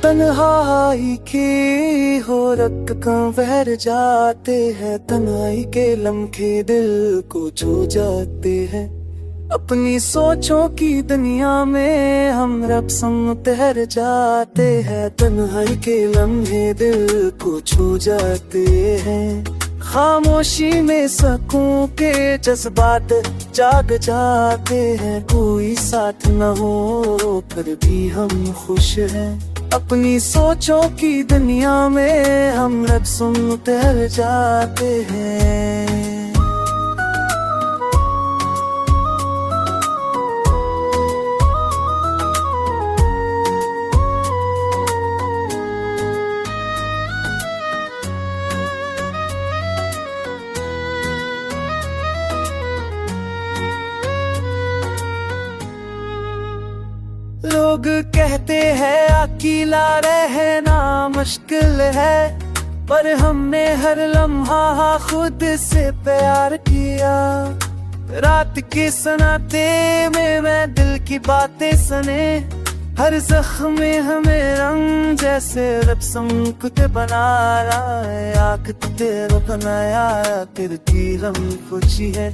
तन्हाई की हो रक्त कहाँ बहर जाते हैं, तन्हाई के लम्हे दिल को छू जाते हैं। अपनी सोचों की दुनिया में हम रब संग तैर जाते हैं, तन्हाई के लम्हे दिल को छू जाते हैं। खामोशी में सकूं के जज्बात जाग जाते हैं, कोई साथ न हो पर भी हम खुश हैं। अपनी सोचों की दुनिया में हम रब संग तैर जाते हैं। लोग कहते हैं अकेला रहना मुश्किल है, पर हमने हर लम्हा खुद से प्यार किया। रात के सन्नाटे में मैं दिल की बातें सुने, हर जख्म में हमें रंग जैसे रब संकुत बना रहा है। आँख तेरे बनाया तेरी हम खुशी है,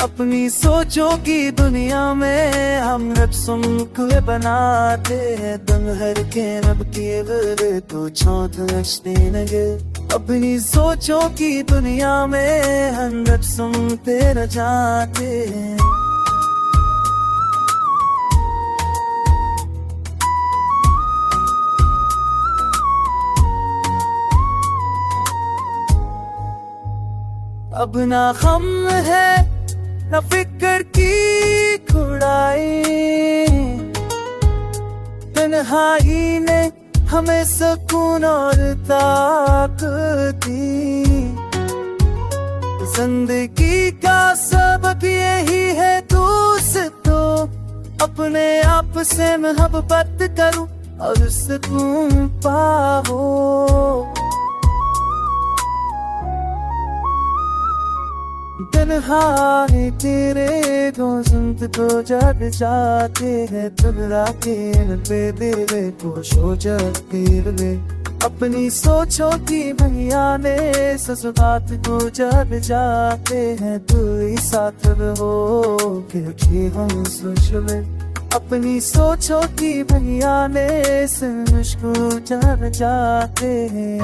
अपनी सोचों की दुनिया में हम रब संकुल बनाते हैं। दम हर के रब के बरे तो छौंक नचने लगे, अपनी सोचों की दुनिया में हम रब संग तेरा जाते हैं। अब ना गम है न फिक्र की खुदाई, तन्हाई ने हमें सुकून और ताकत दी। जिंदगी का सबक यही है दोस्तों, अपने आप से मोहब्बत करो और सुकून पाओ। तन्हाई तेरे दोस्त को जग जाते हैं, तुगरा के पे दिल को सो जाते हुए। अपनी सोचों की भैया ने ससुरात को जग जाते हैं, तू ही साथ रहो फिर हम सोच ले। अपनी सोचों की भैया ने मुझको जग जाते हैं।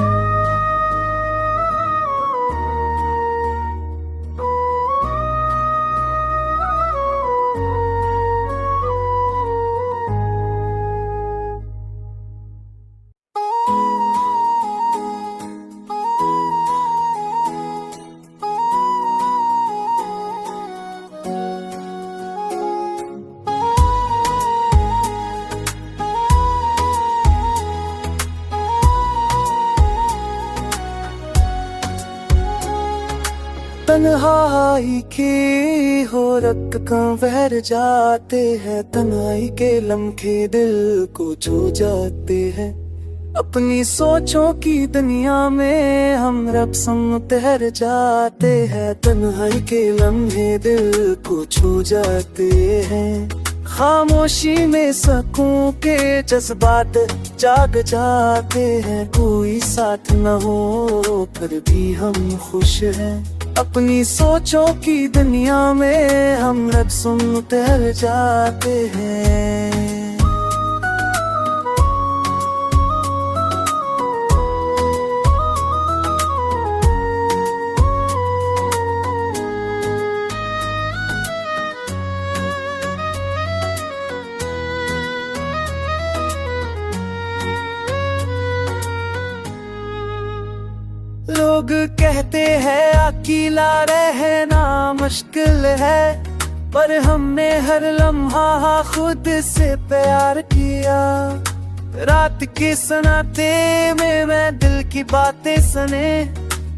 तन्हाई की हो रक्त कहाँ बहर जाते हैं, तन्हाई के लम्हे दिल को छू जाते हैं। अपनी सोचों की दुनिया में हम रब संग तैर जाते हैं, तन्हाई के लम्हे दिल को छू जाते हैं। खामोशी में सकूं के जज्बात जाग जाते हैं, कोई साथ न हो पर भी हम खुश हैं। अपनी सोचों की दुनिया में हम रब संग तैर जाते हैं। लोग कहते हैं अकेला रहना मुश्किल है, पर हमने हर लम्हा खुद से प्यार किया। रात के सन्नाटे में मैं दिल की बातें सुने,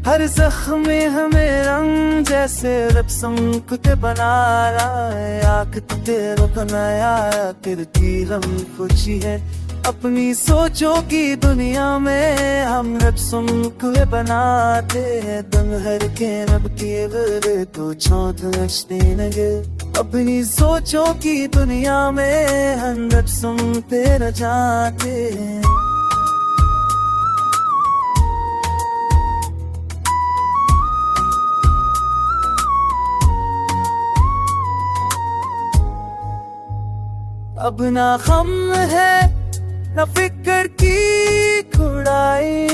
हर जख्म में हमें रंग जैसे रब संकुत बना रहा है। आँख तेरे बनाया तेरी हम खुशी है, अपनी सोचों की दुनिया में हम रब संकुल बनाते हैं। दम हर के रब के बरे तो छौंक नचने लगे, अपनी सोचों की दुनिया में हम रब संग तेरा जाते हैं। अब ना गम है न फिक्र की खुदाई,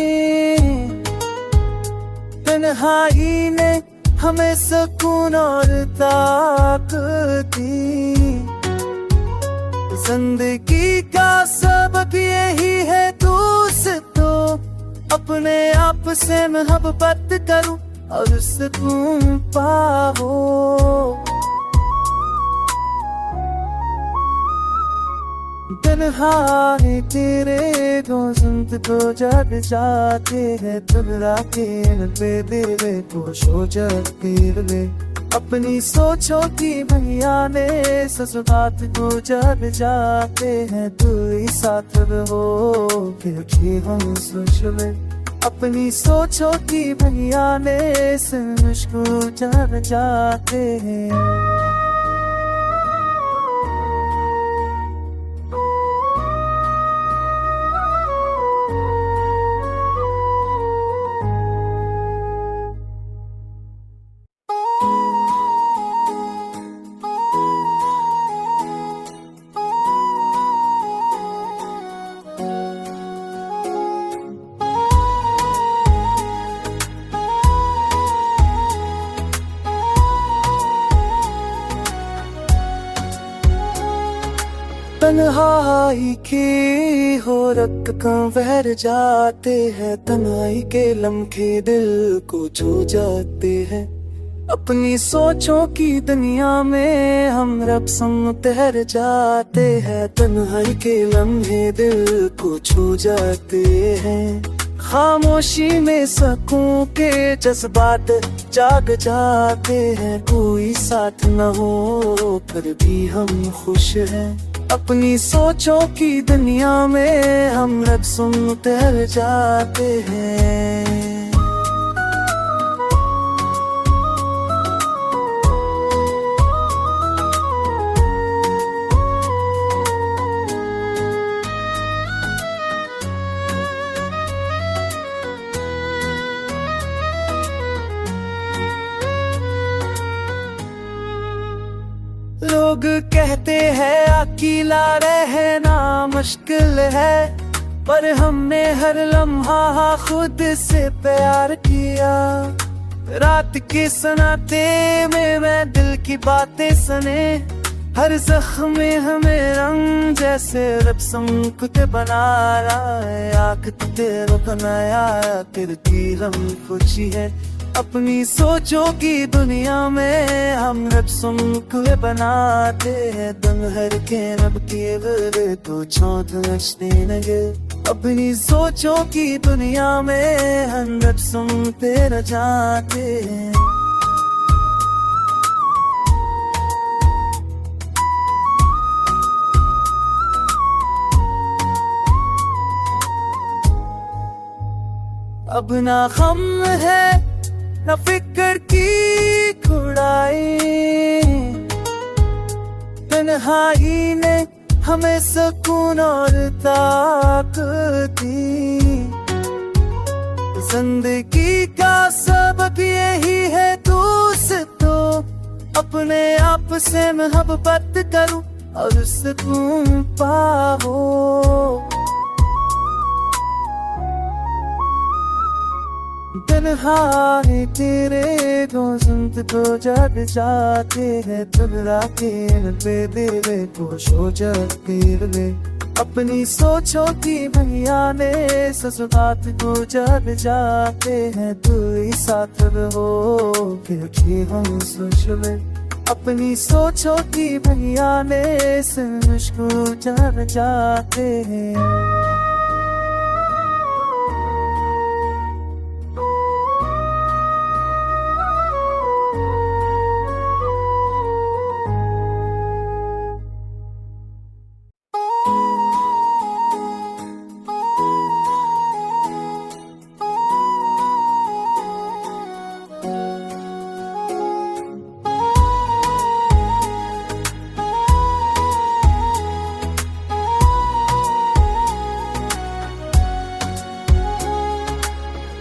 तन्हाई ने हमें सुकून और ताकत दी। जिंदगी का सबक यही है दोस्तों, अपने आप से मोहब्बत करो और सुकून पाओ। तन्हाई तेरे दोस्त को जग जाते हैं, तुगरा के पे दिल खुश हो जाते रे। अपनी सोचो की भैया ने ससुरात को जग जाते हैं, तू ही साथ रहो फिर भी हम सोच ले। अपनी सोचो की भैया ने मुझको जग जाते हैं। तन्हाई की हो रख कहाँ बहर जाते हैं, तन्हाई के लम्हे दिल को छू जाते हैं। अपनी सोचों की दुनिया में हम रब संग तैर जाते हैं, तन्हाई के लम्हे दिल को छू जाते हैं। खामोशी में सकूं के जज्बात जाग जाते हैं, कोई साथ न हो फिर भी हम खुश हैं। अपनी सोचों की दुनिया में हम रब संग तैर जाते हैं। लोग कहते हैं अकेला रहना मुश्किल है, पर हमने हर लम्हा खुद से प्यार किया। रात के सन्नाटे में मैं दिल की बातें सुने, हर जख्म में हमें रंग जैसे रब संकुत बना रहा है। आँख तेरा बनाया तेरे की हम खुशी है, अपनी सोचों की दुनिया में हम रब संकुल बनाते हैं। दम हर के रब के बरे तो चौथ नचने लगे, अपनी सोचों की दुनिया में हम रब संग तेरा जाते हैं। अब ना गम है न फिक्र की खुदाई, तन्हाई ने हमें सुकून और ताकत दी। जिंदगी का सबक यही है दोस्तों, अपने आप से मोहब्बत करो और सुकून पाओ। तन्हाई तेरे दोस्त को जग जाते हैं, तुगरा के पे दिल खुश हो जाते रे। अपनी सोचो की भैया ने ससुरात को जग जाते हैं, तू ही साथ रहो फिर भी हम सोच ले। अपनी सोचो की भैया ने मुझको जग जाते हैं।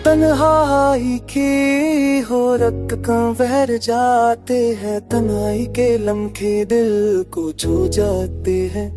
तन्हाई की हो रख कहाँ बहर जाते हैं, तन्हाई के लम्हे दिल को छू जाते हैं।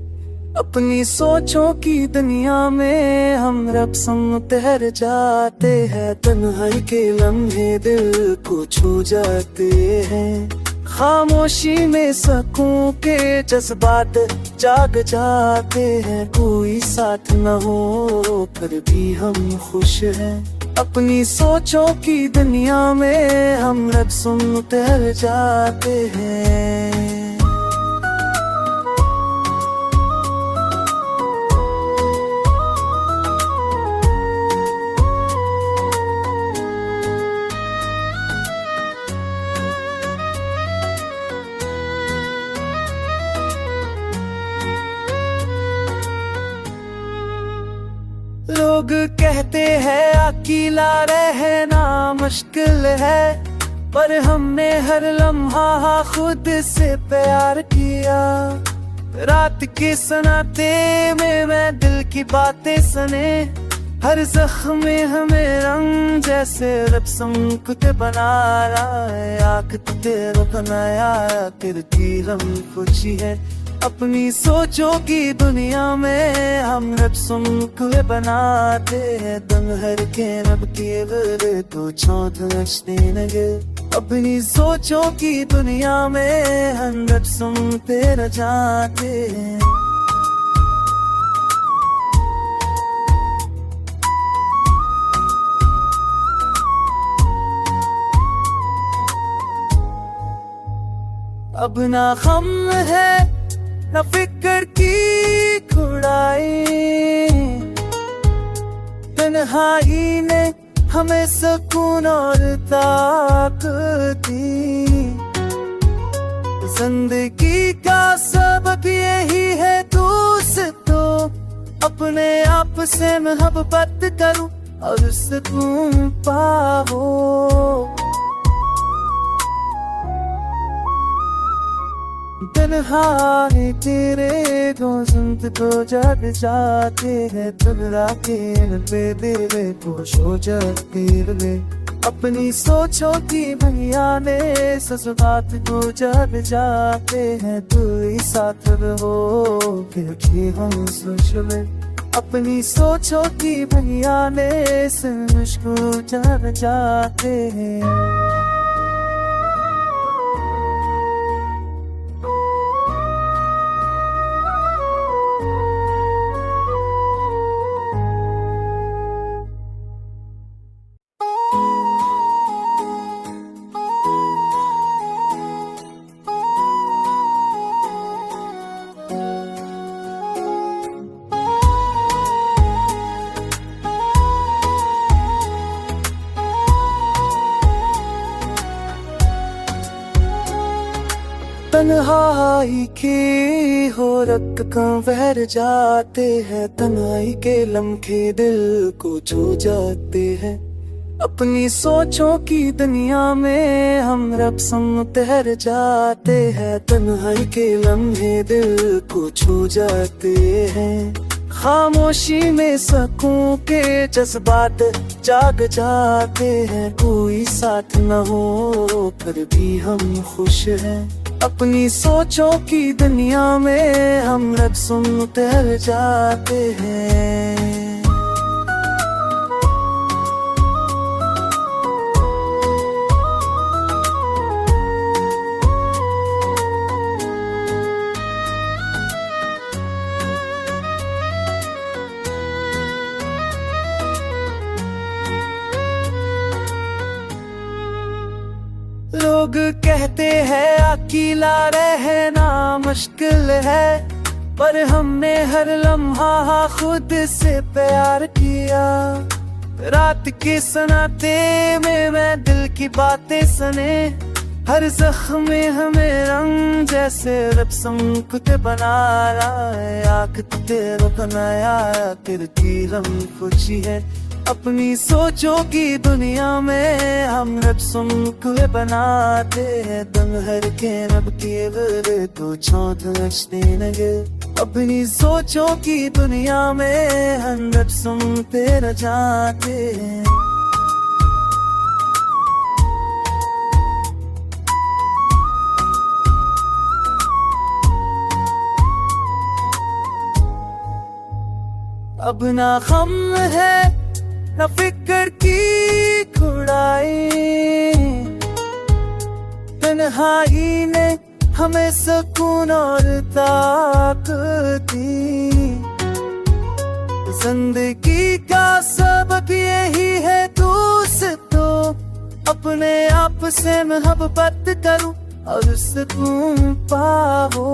अपनी सोचों की दुनिया में हम रब्सम तैर जाते हैं। तन्हाई के लम्हे दिल को छू जाते हैं। खामोशी में सकून के जज्बात जाग जाते हैं। कोई साथ न हो पर भी हम खुश हैं। अपनी सोचों की दुनिया में हम रब्सम तैर जाते हैं। लोग कहते हैं अकेला रहना मुश्किल है, पर हमने हर लम्हा खुद से प्यार किया। रात के सन्नाटे में मैं दिल की बातें सुने। हर जख्म में हमें रंग जैसे रब्सम कुछ बना रहा है। आँख तेरा बनाया तेरे की हम खुशी है। अपनी सोचों की दुनिया में हम रब्सम कुछ बनाते हैं। दम हर के रब के बरे तो चौथ नचने लगे। अपनी सोचों की दुनिया में हम रब्सम तेरा जाते हैं। अब ना गम है न फिक्र की खुदाई। तन्हाई ने हमें सुकून और ताकत दी। जिंदगी का सबक यही है दोस्तों, अपने आप से मोहब्बत करो और सुकून पाओ। तन्हाई तेरे दोस्त तो जग जाते हैं। तन्हा के बेदे खुश हो जाते रे। अपनी सोचों की भैया ने ससुरात को जग जाते हैं। तू ही साथ रहो फिर भी हम सोच ले। अपनी सोचों की भैया ने मुझको जग जाते हैं। तन्हाई की हो रक्त कम बहर जाते हैं। तन्हाई के लम्हे दिल को छू जाते हैं। अपनी सोचों की दुनिया में हम रब्सम तैर जाते हैं। तन्हाई के लम्हे दिल को छू जाते हैं। खामोशी में सकून के जज्बात जाग जाते हैं। कोई साथ न हो पर भी हम खुश हैं। अपनी सोचों की दुनिया में हम रब्सम तैर जाते हैं। लोग कहते हैं अकेला रहना मुश्किल है, पर हमने हर लम्हा खुद से प्यार किया। रात के सन्नाटे में मैं दिल की बातें सुने। हर जख्म में हमें रंग जैसे रब्सम कुछ बना रहा है। आँख तेरा बनाया तेरे की हम खुशी है। अपनी सोचों की दुनिया में हम रब्सम कुछ बनाते हैं। दम हर के रब के बरे तो चौथ नचने लगे। अपनी सोचों की दुनिया में हम रब्सम तेरा जाते हैं। अब ना गम है न फिक्र की खुदाई, तन्हाई ने हमें सुकून और ताकत दी। जिंदगी का सबक यही है दोस्तों, अपने आप से मोहब्बत करो और सुकून पाओ।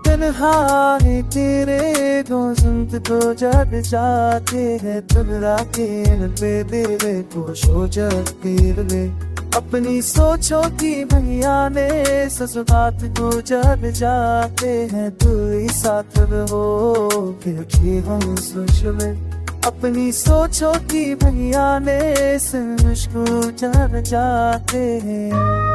तन्हाई तेरे दोस्त तो जग जाते हैं, तुम रातें पे दिले को सो जाते रे। अपनी सोचो की भैया ने ससुरात को जग जाते हैं, तू ही साथ रहो फिर कि हम सोच ले। अपनी सोचो की भैया ने मुझको जग जाते हैं।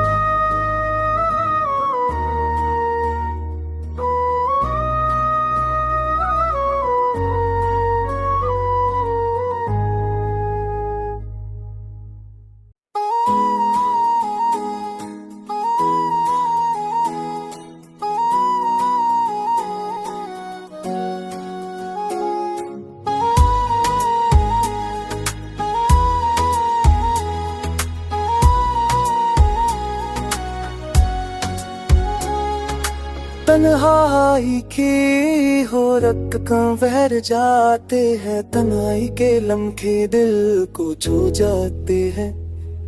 तन्हाई की हो रख कहाँ बहर जाते हैं, तन्हाई के लम्हे दिल को छू जाते हैं।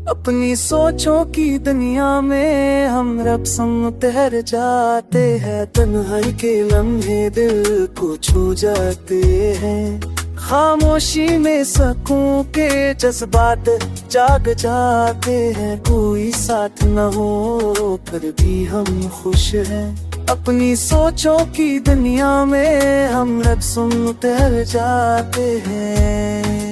अपनी सोचों की दुनिया में हम रब संग तैर जाते हैं, तन्हाई के लम्हे दिल को छू जाते हैं। खामोशी में सकूं के जज्बात जाग जाते हैं, कोई साथ न हो पर भी हम खुश हैं। अपनी सोचों की दुनिया में हम रब सुन तैर जाते हैं।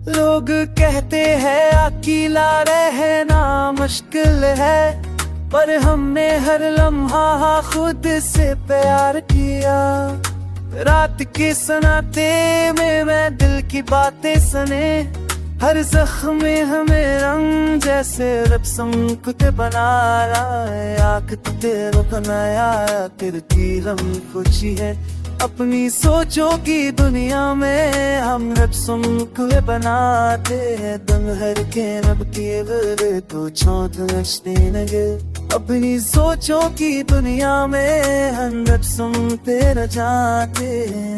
लोग कहते हैं अकेला रहना मुश्किल है, पर हमने हर लम्हा खुद से प्यार किया। रात के सन्नाटे में मैं दिल की बातें सुने, हर जख्म में हमें रंग जैसे रब संकुत बना रहा है। आँख तेरा बनाया तेरे की हम खुशी है, अपनी सोचों की दुनिया में हम रब सुनकुल बनाते हैं। दम हर के रब के बरे तो छौंक नचने लगे, अपनी सोचों की दुनिया में हम रब सुनते रह जाते हैं।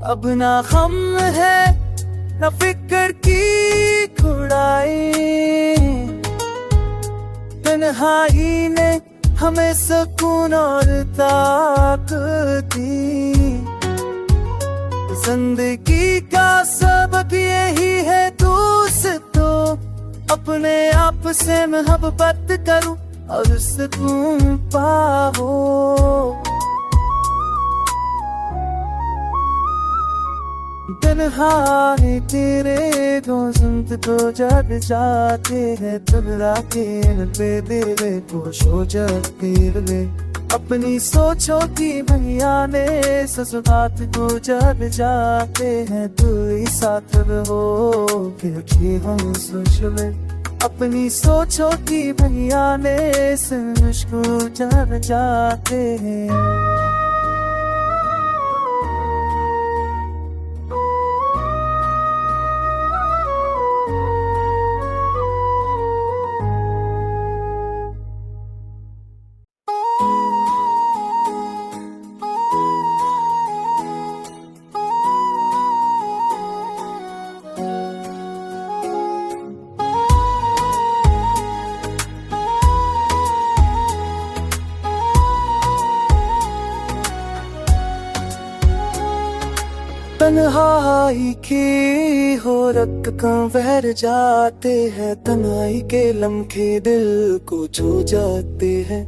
अब ना गम है न फिक्र की खुदाई, तन्हाई ने हमें सुकून और ताकत दी। जिंदगी का सबक यही है दोस्तों, अपने आप से मोहब्बत करो और सुकून पाओ। तन्हाई तेरे दोस्त तो जग जाते हैं, तुम रातें पे दिले को सो जाते रे। अपनी सोचो की भैया ने ससुरात को जग जाते हैं, तू ही साथ रहो फिर कि हम सोच ले। अपनी सोचो की भैया ने मुझको जग जाते हैं। तन्हाई की हो रख कहाँ बहर जाते हैं, तन्हाई के लम्हे दिल को छू जाते हैं।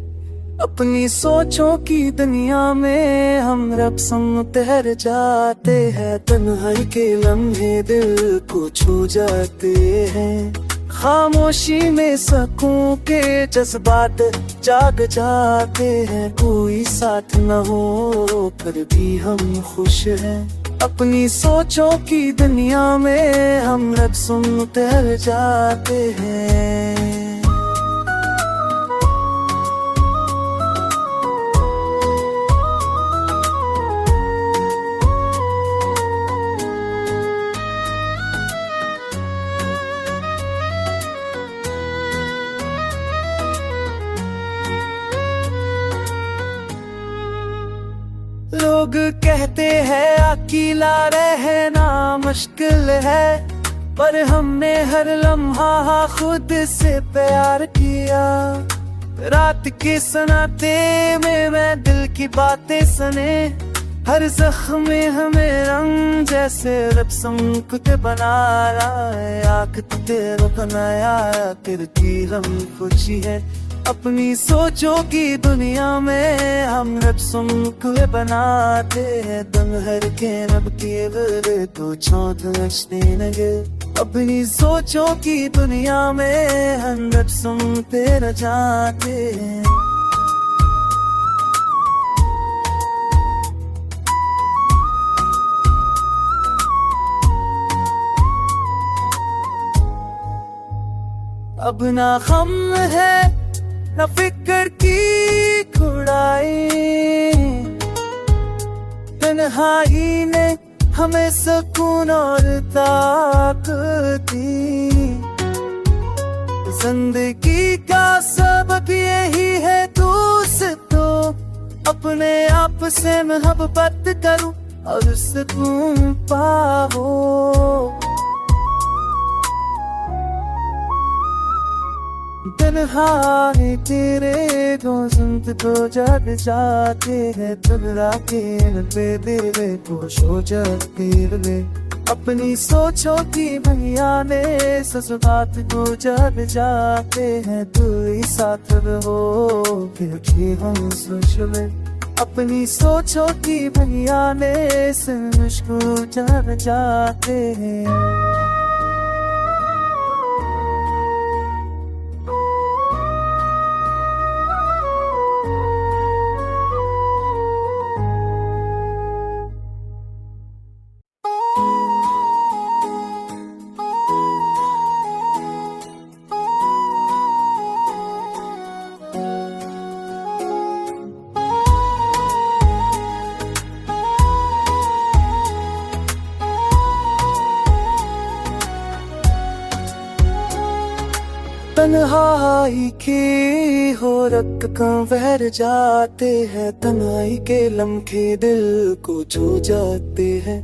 अपनी सोचों की दुनिया में हम रब संग तैर जाते हैं। तन्हाई के लम्हे दिल को छू जाते हैं। खामोशी में सकून के जज्बात जाग जाते हैं। कोई साथ न हो पर भी हम खुश हैं। अपनी सोचों की दुनिया में हम रब संग तैर जाते हैं। लोग कहते हैं अकेला रहना मुश्किल है, पर हमने हर लम्हा खुद से प्यार किया। रात के सन्नाटे में मैं दिल की बातें सुने। हर जख्म में हमें रंग जैसे रब संकुत बना रहा है। आँख तेरे बनाया तेरी हम खुशी है। अपनी सोचों की दुनिया में हम रब संकुत बनाते हैं। दम हर के रब के बरे तो छौंक नचने लगे। अपनी सोचों की दुनिया में हम रब संकुत जाते हैं। अब ना गम है न फिक्र की खुदाई। तन्हाई ने हमें सुकून और ताकत दी। जिंदगी का सबक यही है दोस्तों, अपने आप से मोहब्बत करो और सुकून पाओ। तन्हाई तेरे दोस्त तो जग जाते हैं। तुगरा के पे दिले को सो जाते रे। अपनी सोचों की भैया ने ससुरात को जग जाते हैं। तू ही साथ रहो फिर भी हम सोच ले। अपनी सोचों की भैया ने मुझको जग जाते हैं। तन्हाई की हो रक्त कहाँ बहर जाते हैं। तन्हाई के लम्हे दिल को छू जाते हैं।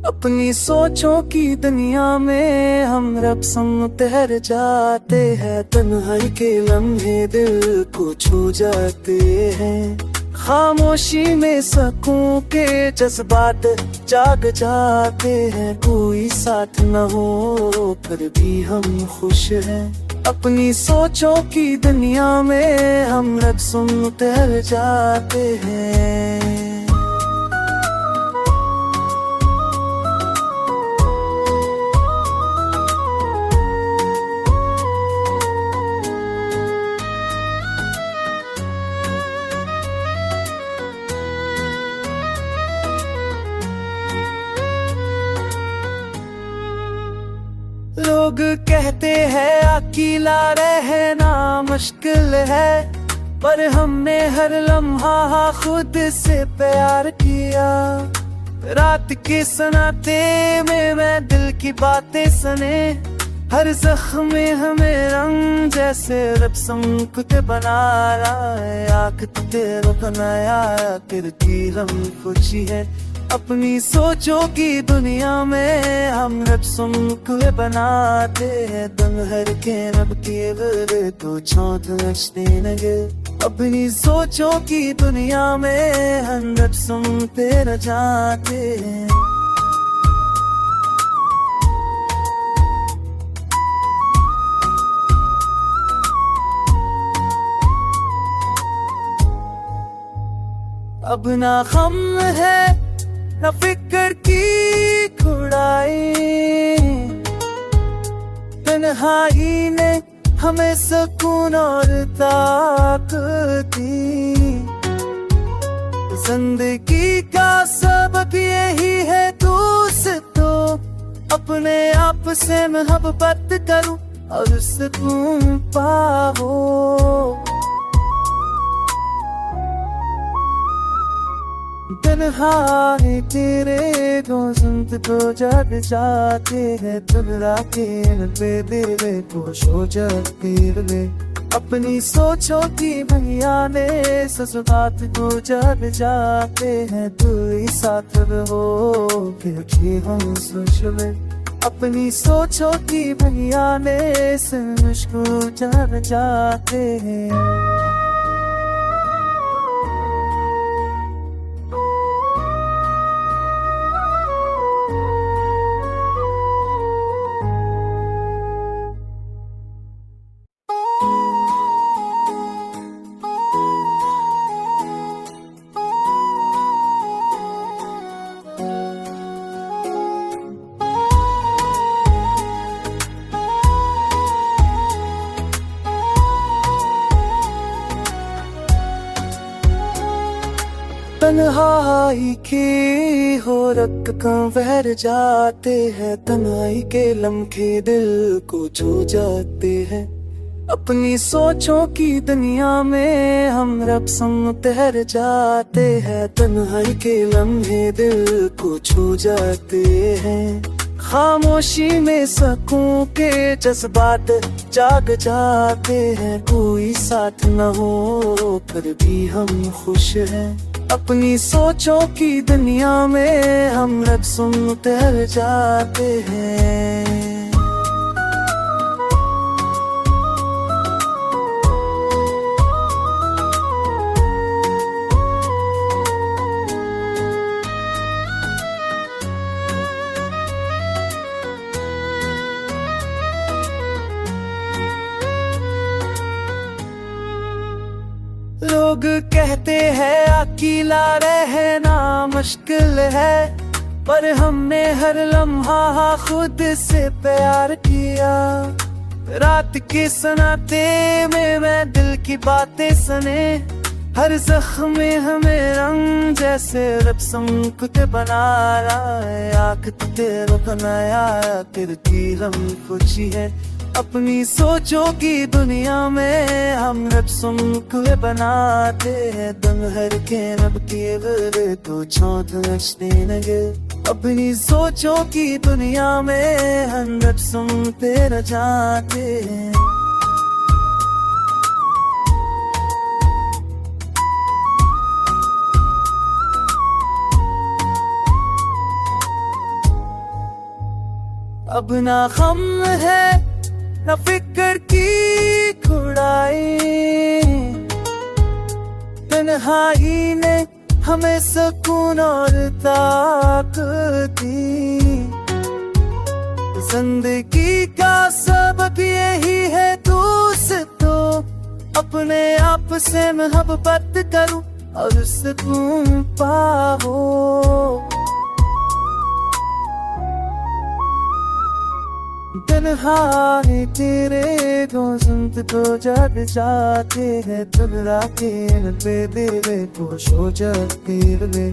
अपनी सोचों की दुनिया में हम रब संग तैर जाते हैं। तन्हाई के लम्हे दिल को छू जाते हैं। खामोशी में सकून के जज्बात जाग जाते हैं। कोई साथ न हो पर भी हम खुश हैं। अपनी सोचों की दुनिया में हम रब संग तैर जाते हैं। लोग कहते हैं अकेला रहना मुश्किल है, पर हमने हर लम्हा खुद से प्यार किया। रात के सन्नाटे में मैं दिल की बातें सुने। हर जख्म में हमें रंग जैसे रब संकुत बना रहा है। आँख तेरे बनाया तेरी हम खुशी है। अपनी सोचों की दुनिया में हम रब संकुत बनाते हैं। दम हर के रब के बरे तो छौंक नचने लगे। अपनी सोचों की दुनिया में हम रब संकुत जाते हैं। अब ना गम है न फिक्र की खुदाई, तन्हाई ने हमें सुकून और ताकत दी। जिंदगी का सबक यही है दोस्तों, अपने आप से मोहब्बत करो और सुकून पाओ। तन्हाई तेरे दोस्त तो जग जाते हैं, तुगरा के पे दिल को सो जाते रे। अपनी सोचो की भैया ने ससुरात को जग जाते हैं, तू ही साथ रहो फिर हम सोच ले। अपनी सोचो की भैया ने मुझको जग जाते हैं। तन्हाई की हो रख कम बहर जाते हैं, तन्हाई के लम्हे दिल को छू जाते हैं। अपनी सोचों की दुनिया में हम रब संग तैर जाते हैं, तन्हाई के लम्हे दिल को छू जाते हैं। खामोशी में सकूं के जज्बात जाग जाते हैं, कोई साथ न हो फिर भी हम खुश हैं। अपनी सोचों की दुनिया में हम रब सुन तैर जाते हैं। लोग कहते हैं अकेला रहना मुश्किल है, पर हमने हर लम्हा खुद से प्यार किया। रात के सन्नाटे में मैं दिल की बातें सुने, हर जख्म में हमें रंग जैसे रब संकुट बना रहा है। आँख तेरे बनाया तेरे की हम खुशी है, अपनी सोचों की दुनिया में हम रब संकुट बनाते हैं। दम हर के रब के गिरे तो चौथ नचने लगे, अपनी सोचों की दुनिया में हम रब संकुट जाते हैं। अब ना गम है न फिक्र की खुदाई, तन्हाई ने हमें सुकून और ताकत दी। जिंदगी का सबक यही है दोस्तों, अपने आप से मोहब्बत करो और सुकून पाओ। तन्हाई तेरे दोस्त तो जग जाते हैं, तुगरा के पे दिल को सो जाते रे।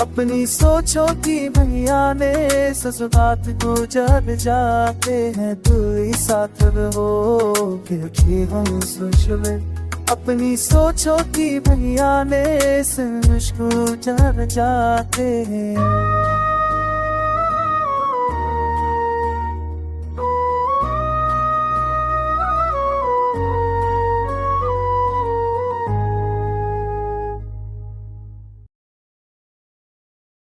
अपनी सोचो की भैया ने ससुरात को जग जाते हैं, तू ही साथ रहो फिर हम सोच ले। अपनी सोचो की भैया ने मुझको जग जाते हैं।